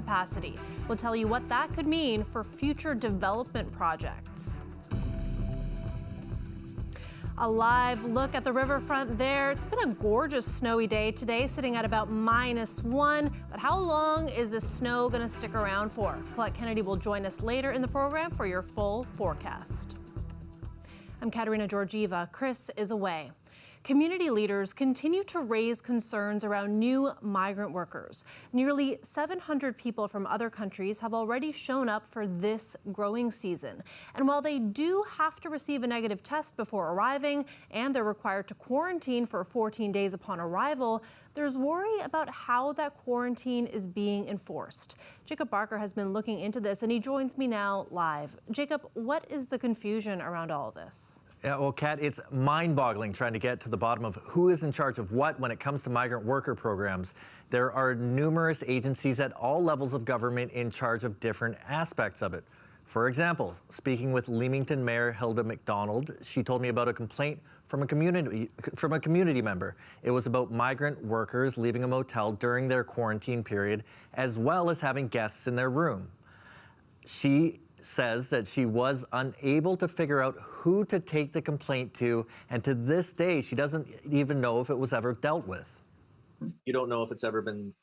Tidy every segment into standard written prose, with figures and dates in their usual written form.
capacity. We'll tell you what that could mean for future development projects. A live look at the riverfront there. It's been a gorgeous snowy day today, sitting at about -1. But how long is the snow going to stick around for? Colette Kennedy will join us later in the program for your full forecast. I'm Katerina Georgieva. Chris is away. Community leaders continue to raise concerns around new migrant workers. Nearly 700 people from other countries have already shown up for this growing season. And while they do have to receive a negative test before arriving and they're required to quarantine for 14 days upon arrival, there's worry about how that quarantine is being enforced. Jacob Barker has been looking into this and he joins me now live. Jacob, what is the confusion around all of this? Yeah, well, Kat, it's mind-boggling trying to get to the bottom of who is in charge of what when it comes to migrant worker programs. There are numerous agencies at all levels of government in charge of different aspects of it. For example, speaking with Leamington Mayor Hilda McDonald, she told me about a complaint from a community member. It was about migrant workers leaving a motel during their quarantine period, as well as having guests in their room. She says that she was unable to figure out who to take the complaint to, and to this day, she doesn't even know if it was ever dealt with. You don't know if it's ever been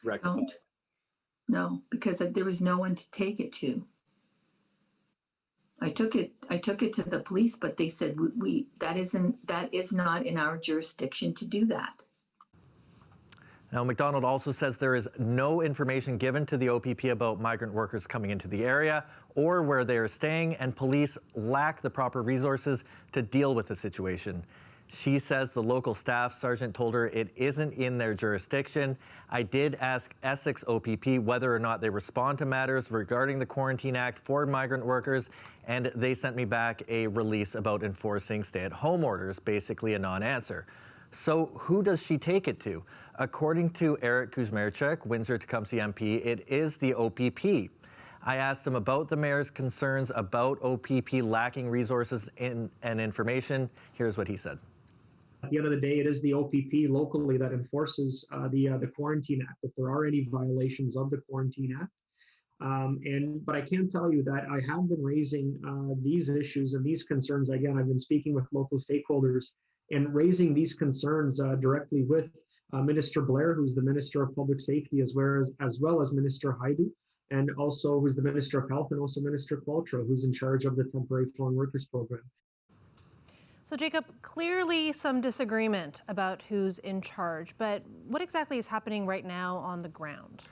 rectified? No, because there was no one to take it to. I took it to the police, but they said that is not in our jurisdiction to do that. Now, McDonald also says there is no information given to the OPP about migrant workers coming into the area or where they are staying, and police lack the proper resources to deal with the situation. She says the local staff sergeant told her it isn't in their jurisdiction. I did ask Essex OPP whether or not they respond to matters regarding the Quarantine Act for migrant workers, and they sent me back a release about enforcing stay-at-home orders, basically a non-answer. So who does she take it to? According to Eric Kuzmerchuk, Windsor-Tecumseh MP, it is the OPP. I asked him about the mayor's concerns about OPP lacking resources and information. Here's what he said. At the end of the day, it is the OPP locally that enforces the Quarantine Act if there are any violations of the Quarantine Act. But I can tell you that I have been raising these issues and these concerns. Again, I've been speaking with local stakeholders and raising these concerns directly with Minister Blair, who's the Minister of Public Safety, as well as Minister Haidu, and also who's the Minister of Health, and also Minister Qualtrough, who's in charge of the Temporary Foreign Workers Program. So Jacob, clearly some disagreement about who's in charge, but what exactly is happening right now on the ground?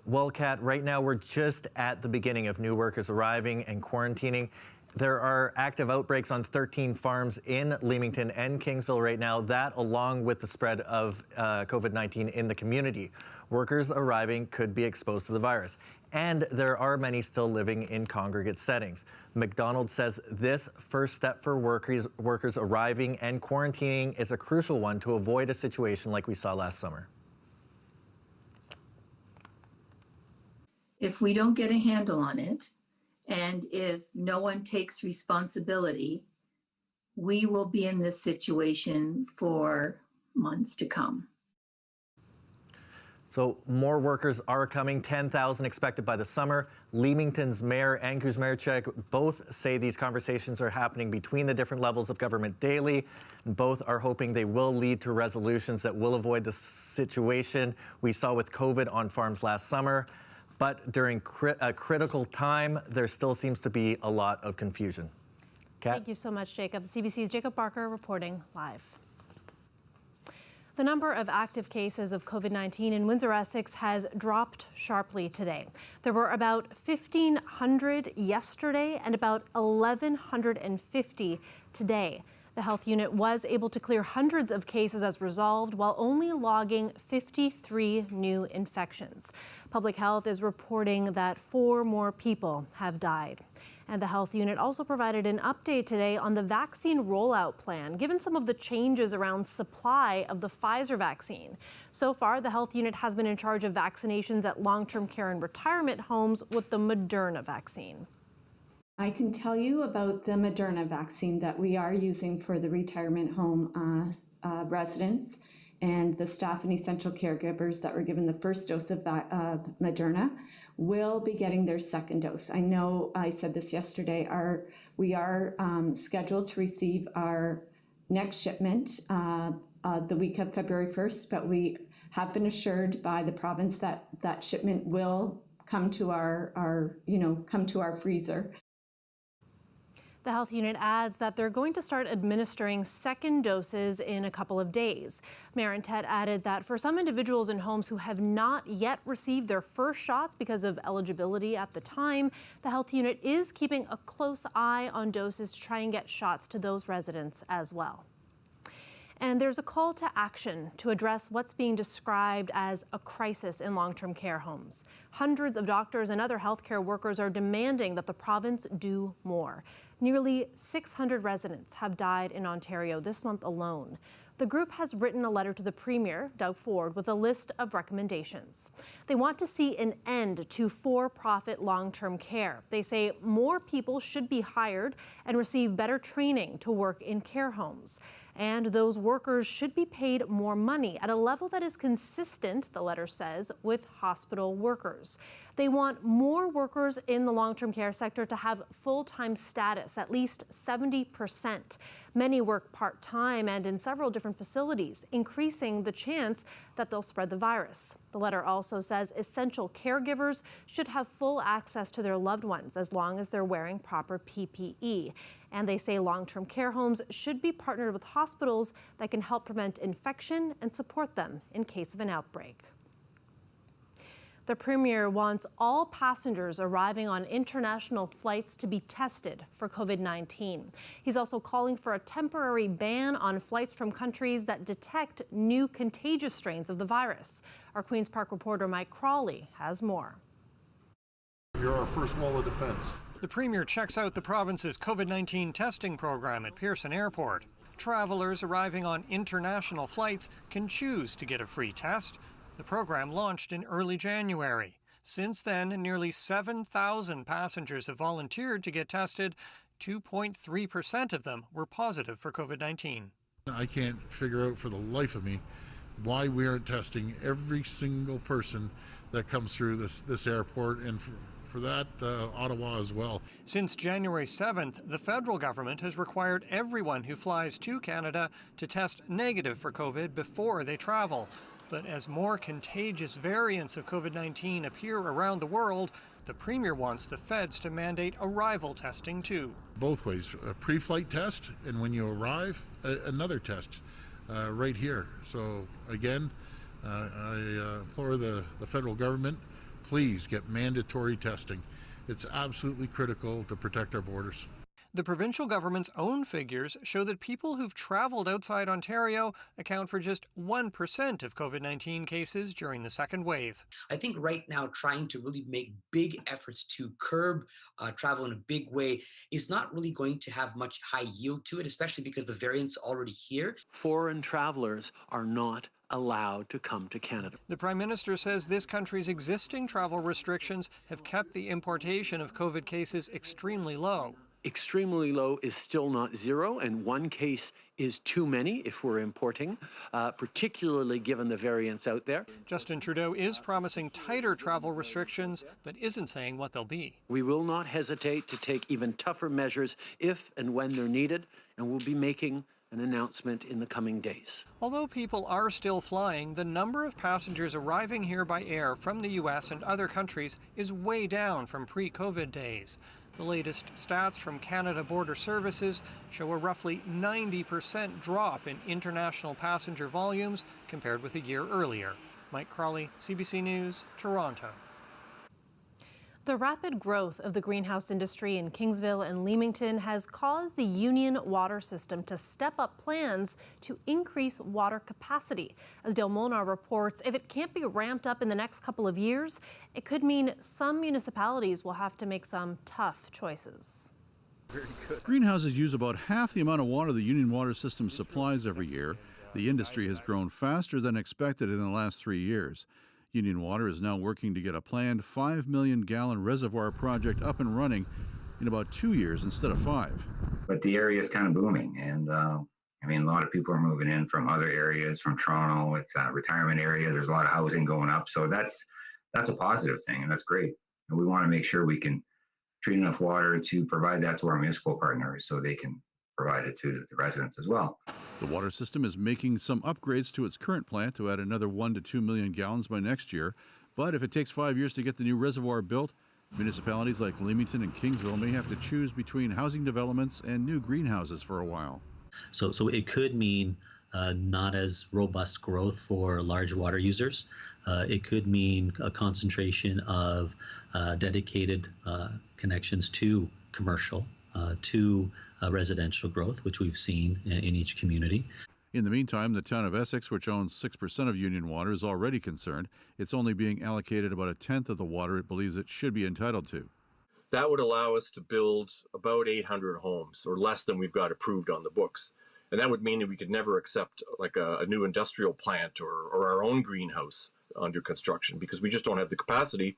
Well, Kat, right now we're just at the beginning of new workers arriving and quarantining. There are active outbreaks on 13 farms in Leamington and Kingsville right now, that along with the spread of COVID-19 in the community. Workers arriving could be exposed to the virus. And there are many still living in congregate settings. McDonald says this first step for workers arriving and quarantining is a crucial one to avoid a situation like we saw last summer. If we don't get a handle on it, and if no one takes responsibility, we will be in this situation for months to come. So more workers are coming, 10,000 expected by the summer. Leamington's mayor and Kuzmerchuk both say these conversations are happening between the different levels of government daily. Both are hoping they will lead to resolutions that will avoid the situation we saw with COVID on farms last summer. But during a critical time, there still seems to be a lot of confusion. Kat? Thank you so much, Jacob. CBC's Jacob Barker reporting live. The number of active cases of COVID-19 in Windsor-Essex has dropped sharply today. There were about 1,500 yesterday and about 1,150 today. The health unit was able to clear hundreds of cases as resolved while only logging 53 new infections. Public Health is reporting that 4 more people have died. And the health unit also provided an update today on the vaccine rollout plan, given some of the changes around supply of the Pfizer vaccine. So far, the health unit has been in charge of vaccinations at long-term care and retirement homes with the Moderna vaccine. I can tell you about the Moderna vaccine that we are using for the retirement home residents. and the staff and essential caregivers that were given the first dose of that Moderna will be getting their second dose. I know I said this yesterday, we are scheduled to receive our next shipment the week of February 1st, but we have been assured by the province that that shipment will come to our freezer. The health unit adds that they're going to start administering second doses in a couple of days. Mayor Ted added that for some individuals in homes who have not yet received their first shots because of eligibility at the time, the health unit is keeping a close eye on doses to try and get shots to those residents as well. And there's a call to action to address what's being described as a crisis in long-term care homes. Hundreds of doctors and other healthcare workers are demanding that the province do more. Nearly 600 residents have died in Ontario this month alone. The group has written a letter to the Premier, Doug Ford, with a list of recommendations. They want to see an end to for-profit long-term care. They say more people should be hired and receive better training to work in care homes. And those workers should be paid more money at a level that is consistent, the letter says, with hospital workers. They want more workers in the long-term care sector to have full-time status, at least 70%. Many work part-time and in several different facilities, increasing the chance that they'll spread the virus. The letter also says essential caregivers should have full access to their loved ones as long as they're wearing proper PPE. And they say long-term care homes should be partnered with hospitals that can help prevent infection and support them in case of an outbreak. The Premier wants all passengers arriving on international flights to be tested for COVID-19. He's also calling for a temporary ban on flights from countries that detect new contagious strains of the virus. Our Queen's Park reporter Mike Crawley has more. You're our first wall of defense. The Premier checks out the province's COVID-19 testing program at Pearson Airport. Travelers arriving on international flights can choose to get a free test. The program launched in early January. Since then, nearly 7,000 passengers have volunteered to get tested. 2.3% of them were positive for COVID-19. I can't figure out for the life of me why we aren't testing every single person that comes through this airport, and for that, Ottawa as well. Since January 7th, the federal government has required everyone who flies to Canada to test negative for COVID before they travel. But as more contagious variants of COVID-19 appear around the world, the Premier wants the feds to mandate arrival testing too. Both ways, a pre-flight test, and when you arrive, another test right here. So again, I implore the federal government, please get mandatory testing. It's absolutely critical to protect our borders. The provincial government's own figures show that people who've traveled outside Ontario account for just 1% of COVID-19 cases during the second wave. I think right now trying to really make big efforts to curb travel in a big way is not really going to have much high yield to it, especially because the variant's already here. Foreign travelers are not allowed to come to Canada. The Prime Minister says this country's existing travel restrictions have kept the importation of COVID cases extremely low. Extremely low is still not zero, and one case is too many if we're importing, particularly given the variants out there. Justin Trudeau is promising tighter travel restrictions, but isn't saying what they'll be. We will not hesitate to take even tougher measures if and when they're needed, and we'll be making an announcement in the coming days. Although people are still flying, the number of passengers arriving here by air from the U.S. and other countries is way down from pre-COVID days. The latest stats from Canada Border Services show a roughly 90% drop in international passenger volumes compared with a year earlier. Mike Crawley, CBC News, Toronto. The rapid growth of the greenhouse industry in Kingsville and Leamington has caused the Union water system to step up plans to increase water capacity. As Dale Molnar reports, if it can't be ramped up in the next couple of years, it could mean some municipalities will have to make some tough choices. Greenhouses use about half the amount of water the Union water system supplies every year. The industry has grown faster than expected in the last 3 years. Union Water is now working to get a planned 5 million gallon reservoir project up and running in about 2 years instead of 5. But the area is kind of booming, and I mean, a lot of people are moving in from other areas, from Toronto. It's a retirement area. There's a lot of housing going up. So that's a positive thing, and that's great. And we want to make sure we can treat enough water to provide that to our municipal partners so they can provide it to the residents as well. The water system is making some upgrades to its current plant to add another 1 to 2 million gallons by next year. But if it takes 5 years to get the new reservoir built, municipalities like Leamington and Kingsville may have to choose between housing developments and new greenhouses for a while. So it could mean not as robust growth for large water users. It could mean a concentration of dedicated connections to commercial, to residential growth, which we've seen in each community. In the meantime, the town of Essex, which owns 6% of Union Water, is already concerned. It's only being allocated about a tenth of the water it believes it should be entitled to. That would allow us to build about 800 homes, or less than we've got approved on the books. And that would mean that we could never accept like a new industrial plant or our own greenhouse under construction, because we just don't have the capacity.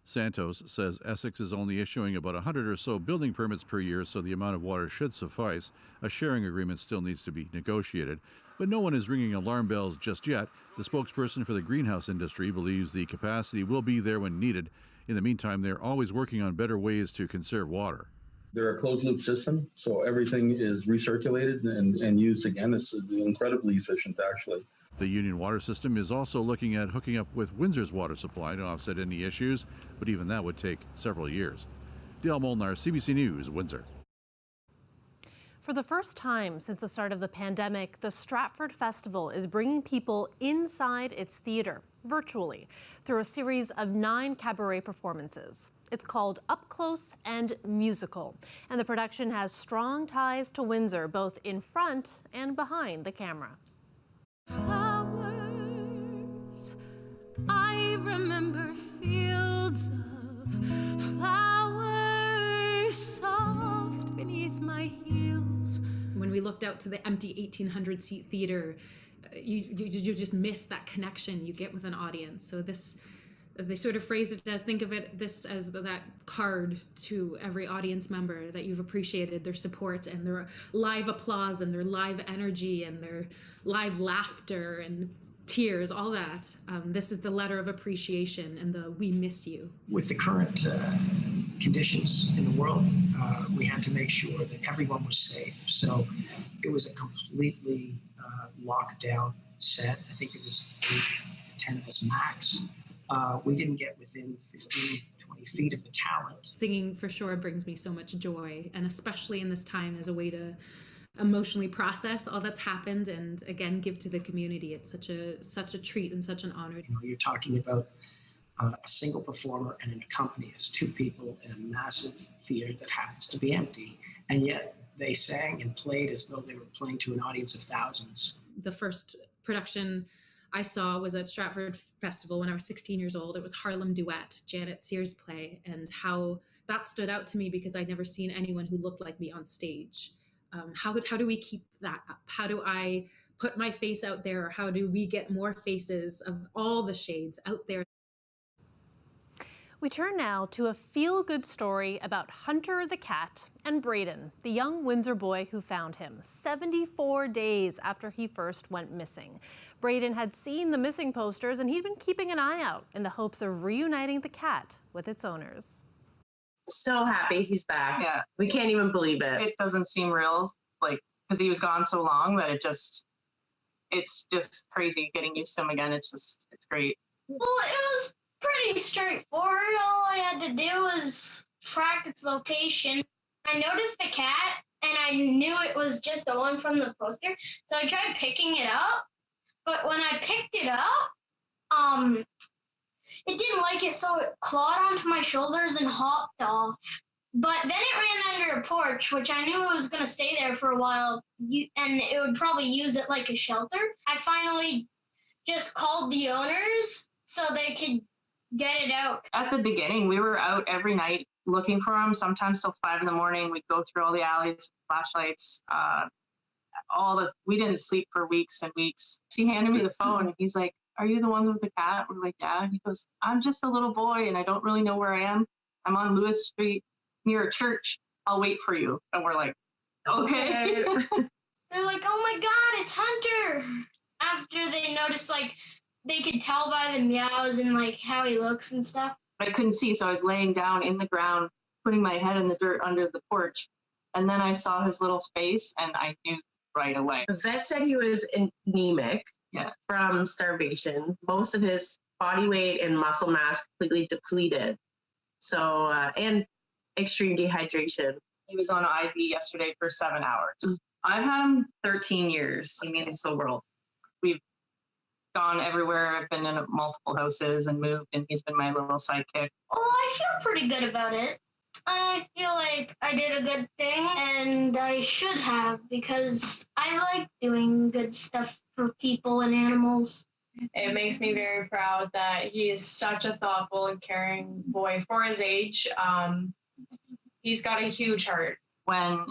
Santos says Essex is only issuing about 100 or so building permits per year, so the amount of water should suffice. A sharing agreement still needs to be negotiated, but no one is ringing alarm bells just yet. The spokesperson for the greenhouse industry believes the capacity will be there when needed. In the meantime, they're always working on better ways to conserve water. They're a closed-loop system, so everything is recirculated and used again. It's incredibly efficient, actually. The Union Water System is also looking at hooking up with Windsor's water supply to offset any issues, but even that would take several years. Dale Molnar, CBC News, Windsor. For the first time since the start of the pandemic, the Stratford Festival is bringing people inside its theater, virtually, through a series of 9 cabaret performances. It's called Up Close and Musical, and the production has strong ties to Windsor, both in front and behind the camera. Flowers, I remember fields of flowers soft beneath my heels. When we looked out to the empty 1,800-seat theater, you just miss that connection you get with an audience. So they sort of phrase it as, think of it this as that card to every audience member that you've appreciated their support and their live applause and their live energy and their live laughter and tears, all that. This is the letter of appreciation and the we miss you. With the current conditions in the world, we had to make sure that everyone was safe. So it was a completely locked down set. I think it was 8 to 10 of us max. We didn't get within 15, 20 feet of the talent. Singing for sure brings me so much joy, and especially in this time as a way to emotionally process all that's happened and again give to the community. It's such a treat and such an honor. You know, you're talking about a single performer and an accompanist, 2 people in a massive theater that happens to be empty, and yet they sang and played as though they were playing to an audience of thousands. The first production I saw was at Stratford Festival when I was 16 years old. It was Harlem Duet, Janet Sears' play, and how that stood out to me because I'd never seen anyone who looked like me on stage. How do we keep that up? How do I put my face out there? How do we get more faces of all the shades out there? We turn now to a feel-good story about Hunter the cat and Braden, the young Windsor boy who found him 74 days after he first went missing. Braden had seen the missing posters and he'd been keeping an eye out in the hopes of reuniting the cat with its owners. So happy he's back. Yeah. We can't even believe it. It doesn't seem real, like, because he was gone so long that it's just crazy getting used to him again. It's great. Well, it was pretty straightforward. All I had to do was track its location. I noticed the cat and I knew it was just the one from the poster. So I tried picking it up, but when I picked it up, it didn't like it, so it clawed onto my shoulders and hopped off. But then it ran under a porch, which I knew it was going to stay there for a while, and it would probably use it like a shelter. I finally just called the owners so they could get it out. At the beginning, we were out every night looking for him, sometimes till 5 a.m. We'd go through all the alleys with flashlights. We didn't sleep for weeks and weeks. She handed me the phone and he's like, "Are you the ones with the cat?" We're like, "Yeah." He goes, "I'm just a little boy and I don't really know where I am. I'm on Lewis Street near a church. I'll wait for you." And we're like, okay. they're like, oh my God, it's Hunter. After they noticed, like, they could tell by the meows and like how he looks and stuff. I couldn't see, so I was laying down in the ground, putting my head in the dirt under the porch. And then I saw his little face and I knew right away. The vet said he was anemic from starvation. Most of his body weight and muscle mass completely depleted. So, and extreme dehydration. He was on IV yesterday for 7 hours. I've had him 13 years. He means the world. We've gone everywhere. I've been in multiple houses and moved, and he's been my little sidekick. Oh, I feel pretty good about it. I feel like I did a good thing, and I should have, because I like doing good stuff for people and animals. It makes me very proud that he is such a thoughtful and caring boy for his age. He's got a huge heart. When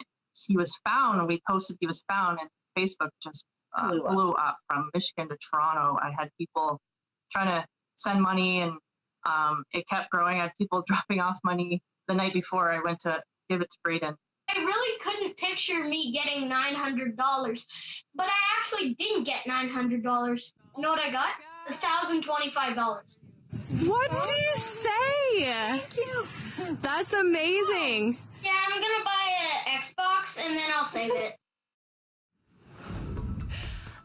he was found, we posted he was found, and Facebook just blew up from Michigan to Toronto. I had people trying to send money, and it kept growing. I had people dropping off money. The night before, I went to give it to Braden. I really couldn't picture me getting $900, but I actually didn't get $900. You know what I got? $1,025. What do you say? Thank you. That's amazing. Yeah, I'm gonna buy an Xbox and then I'll save it.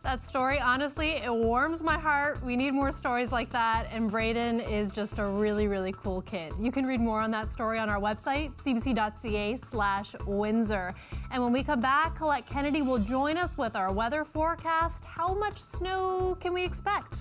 That story, honestly, it warms my heart. We need more stories like that, and Braden is just a really, really cool kid. You can read more on that story on our website, cbc.ca/Windsor. And when we come back, Colette Kennedy will join us with our weather forecast. How much snow can we expect?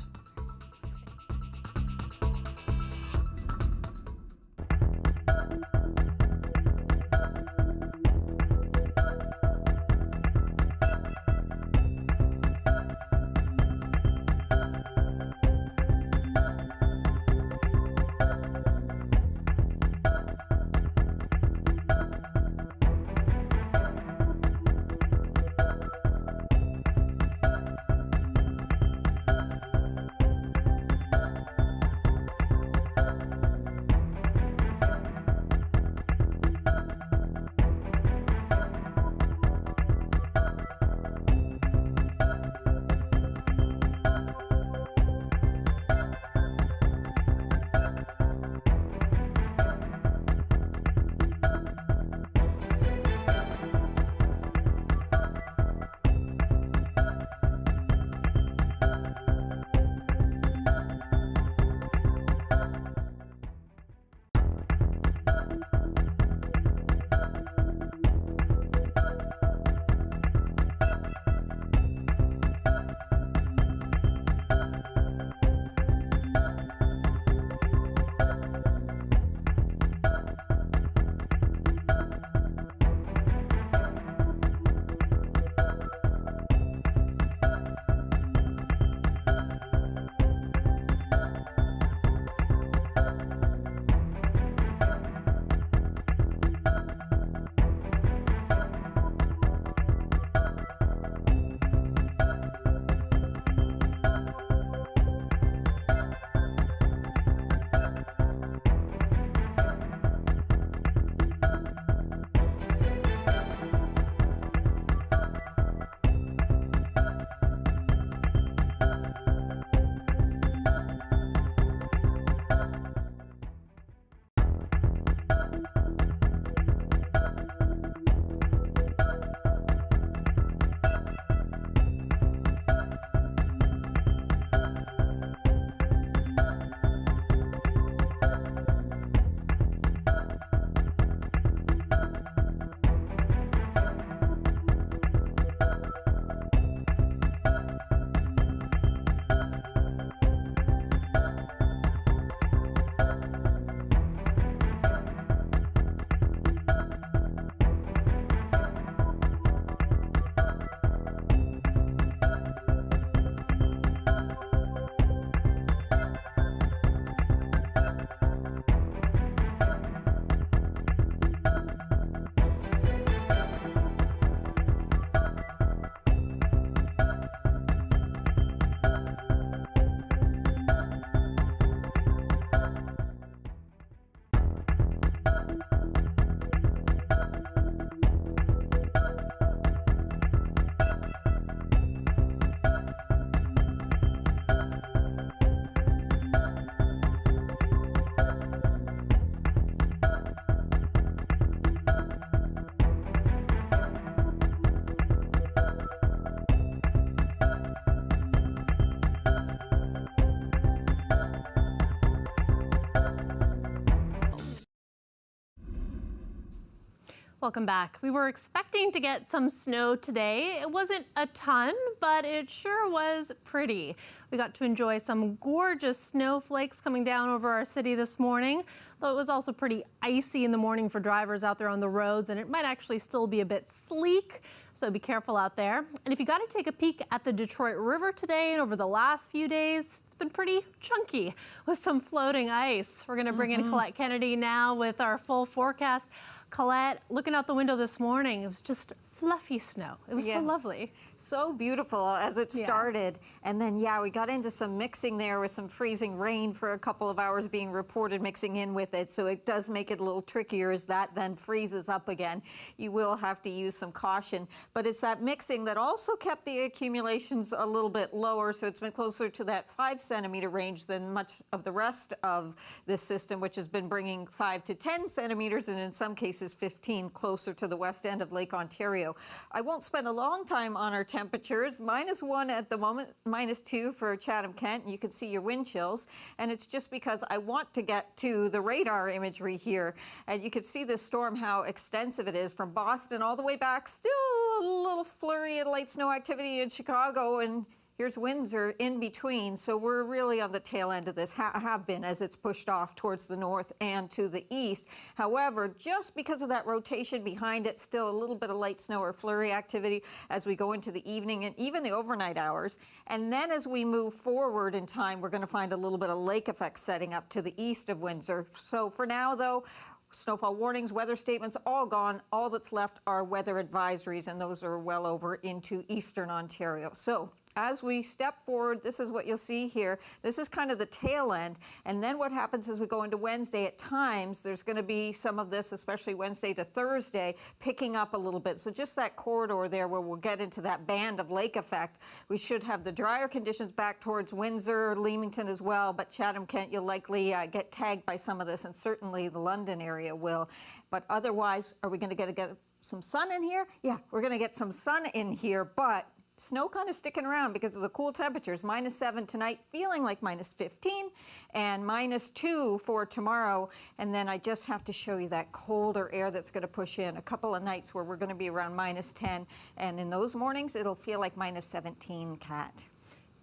Welcome back. We were expecting to get some snow today. It wasn't a ton, but it sure was pretty. We got to enjoy some gorgeous snowflakes coming down over our city this morning, though it was also pretty icy in the morning for drivers out there on the roads, and it might actually still be a bit sleek, so be careful out there. And if you got to take a peek at the Detroit River today and over the last few days, it's been pretty chunky with some floating ice. We're going to bring in Colette Kennedy now with our full forecast. Colette, looking out the window this morning, it was just fluffy snow. It was so lovely. So beautiful as it started. And then, we got into some mixing there with some freezing rain for a couple of hours being reported mixing in with it. So it does make it a little trickier as that then freezes up again. You will have to use some caution. But it's that mixing that also kept the accumulations a little bit lower. So it's been closer to that 5 centimeter range than much of the rest of this system, which has been bringing 5 to 10 centimeters and in some cases 15 closer to the west end of Lake Ontario. I won't spend a long time on our temperatures. -1 at the moment, -2 for Chatham-Kent, and you can see your wind chills. And it's just because I want to get to the radar imagery here. And you can see this storm, how extensive it is from Boston all the way back. Still a little flurry of light snow activity in Chicago, and here's Windsor in between. So we're really on the tail end of this, have been, as it's pushed off towards the north and to the east. However, just because of that rotation behind it, still a little bit of light snow or flurry activity as we go into the evening and even the overnight hours. And then as we move forward in time, we're going to find a little bit of lake effect setting up to the east of Windsor. So for now, though, snowfall warnings, weather statements, all gone. All that's left are weather advisories, and those are well over into eastern Ontario. So as we step forward, this is what you'll see here. This is kind of the tail end. And then what happens as we go into Wednesday, at times, there's going to be some of this, especially Wednesday to Thursday, picking up a little bit. So just that corridor there where we'll get into that band of lake effect. We should have the drier conditions back towards Windsor, Leamington as well. But Chatham-Kent, you'll likely get tagged by some of this, and certainly the London area will. But otherwise, are we going to get some sun in here? Yeah, we're going to get some sun in here, but snow kind of sticking around because of the cool temperatures. -7 tonight, feeling like -15, and -2 for tomorrow. And then I just have to show you that colder air that's going to push in. A couple of nights where we're going to be around -10, and in those mornings, it'll feel like -17, Kat.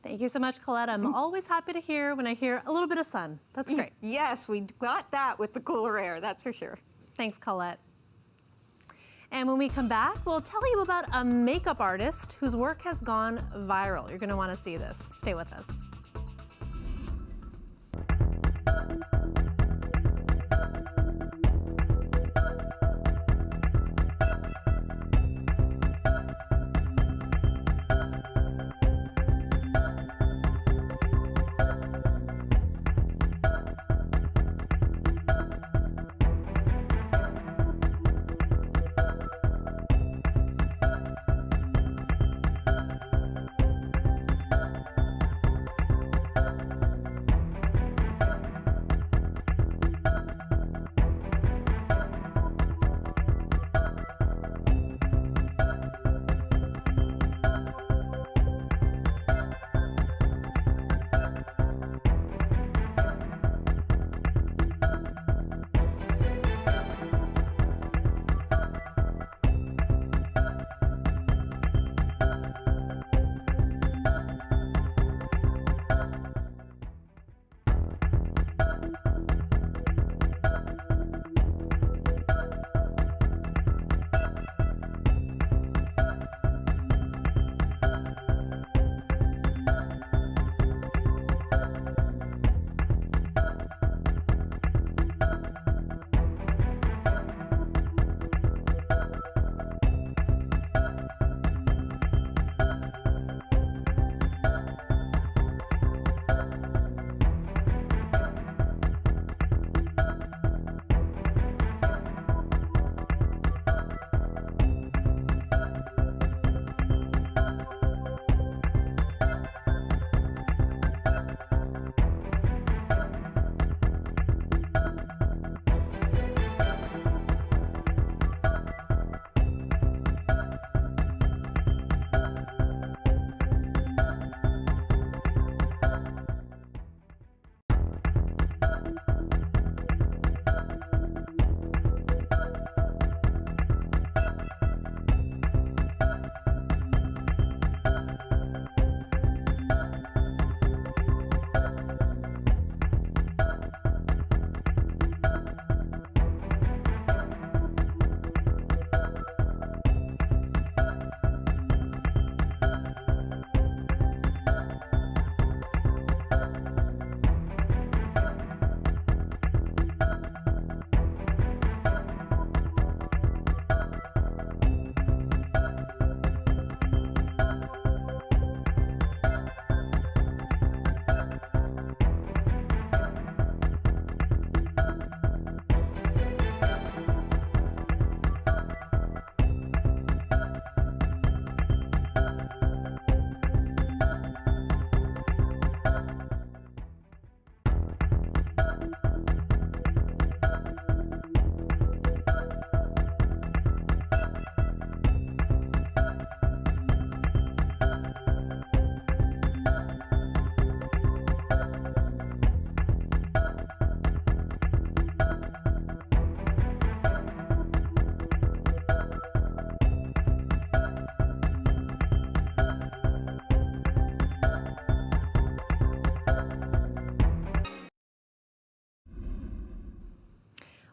Thank you so much, Colette. I'm always happy to hear when I hear a little bit of sun. That's great. Yes, we got that with the cooler air, that's for sure. Thanks, Colette. And when we come back, we'll tell you about a makeup artist whose work has gone viral. You're going to want to see this. Stay with us.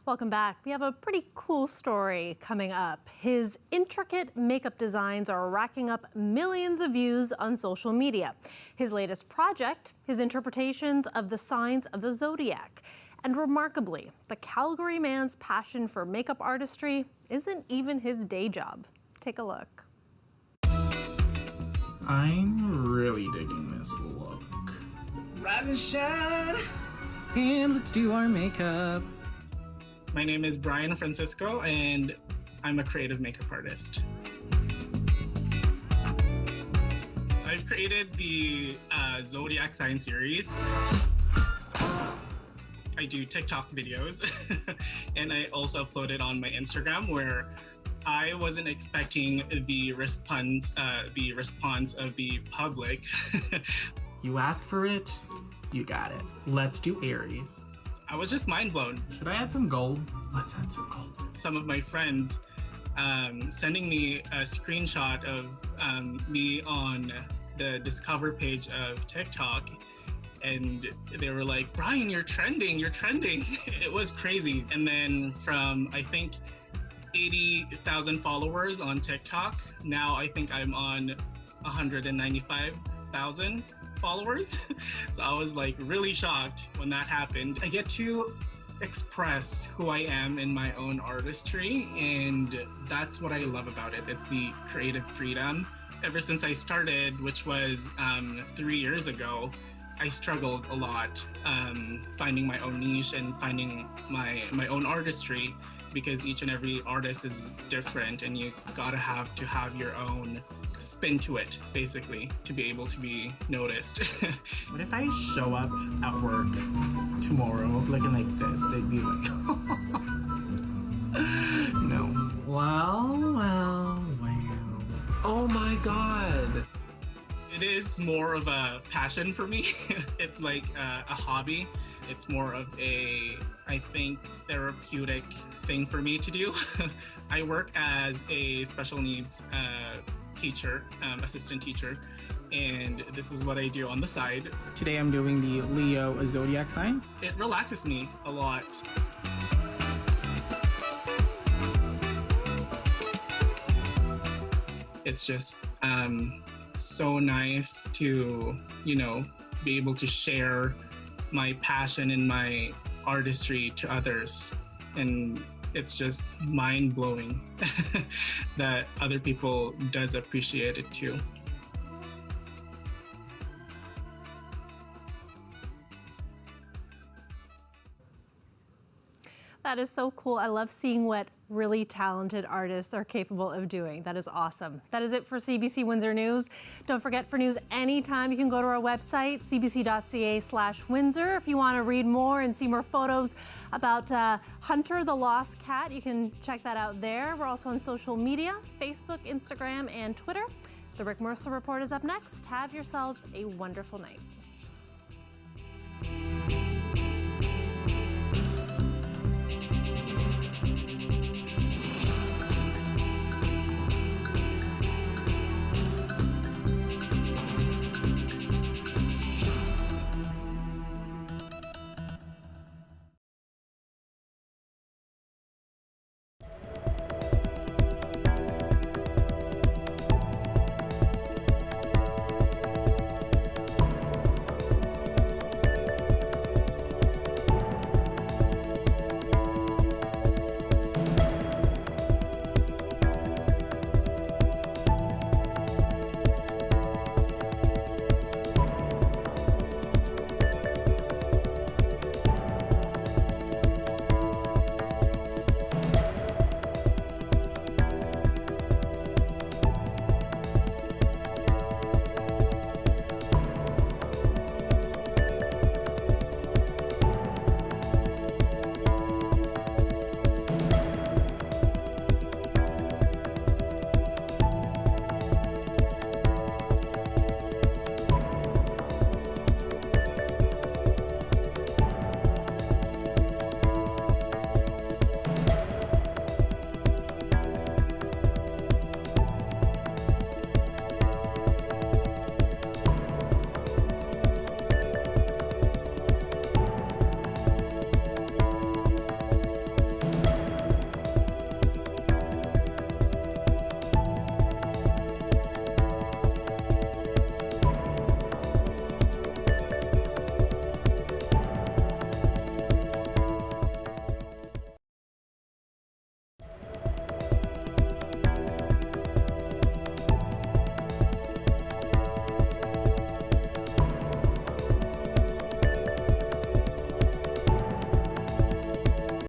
Welcome back. We have a pretty cool story coming up. His intricate makeup designs are racking up millions of views on social media. His latest project, his interpretations of the signs of the zodiac. And remarkably, the Calgary man's passion for makeup artistry isn't even his day job. Take a look. I'm really digging this look. Rise and shine, and let's do our makeup. My name is Brian Francisco, and I'm a creative makeup artist. I've created the Zodiac Sign series. I do TikTok videos, and I also upload it on my Instagram, where I wasn't expecting the response of the public. You asked for it, you got it. Let's do Aries. I was just mind blown. Should I add some gold? Let's add some gold. Some of my friends sending me a screenshot of me on the Discover page of TikTok, and they were like, Brian, you're trending, you're trending. It was crazy. And then from, I think, 80,000 followers on TikTok, now I think I'm on 195,000 followers. So I was like really shocked when that happened. I get to express who I am in my own artistry, and that's what I love about it. It's the creative freedom. Ever since I started, which was 3 years ago, I struggled a lot finding my own niche and finding my own artistry, because each and every artist is different, and you gotta have your own spin to it, basically, to be able to be noticed. What if I show up at work tomorrow looking like this? They'd be like, no. Well. Oh my God. It is more of a passion for me. It's like a hobby. It's more of a, I think, therapeutic thing for me to do. I work as a special needs teacher, assistant teacher, and this is what I do on the side. Today I'm doing the Leo zodiac sign. It relaxes me a lot. It's just so nice to, be able to share my passion and my artistry to others. And it's just mind-blowing that other people does appreciate it too. That is so cool. I love seeing what really talented artists are capable of doing. That is awesome. That is it for CBC Windsor News. Don't forget, for news anytime, you can go to our website, cbc.ca/Windsor. If you want to read more and see more photos about Hunter the Lost Cat, you can check that out there. We're also on social media, Facebook, Instagram, and Twitter. The Rick Mercer Report is up next. Have yourselves a wonderful night.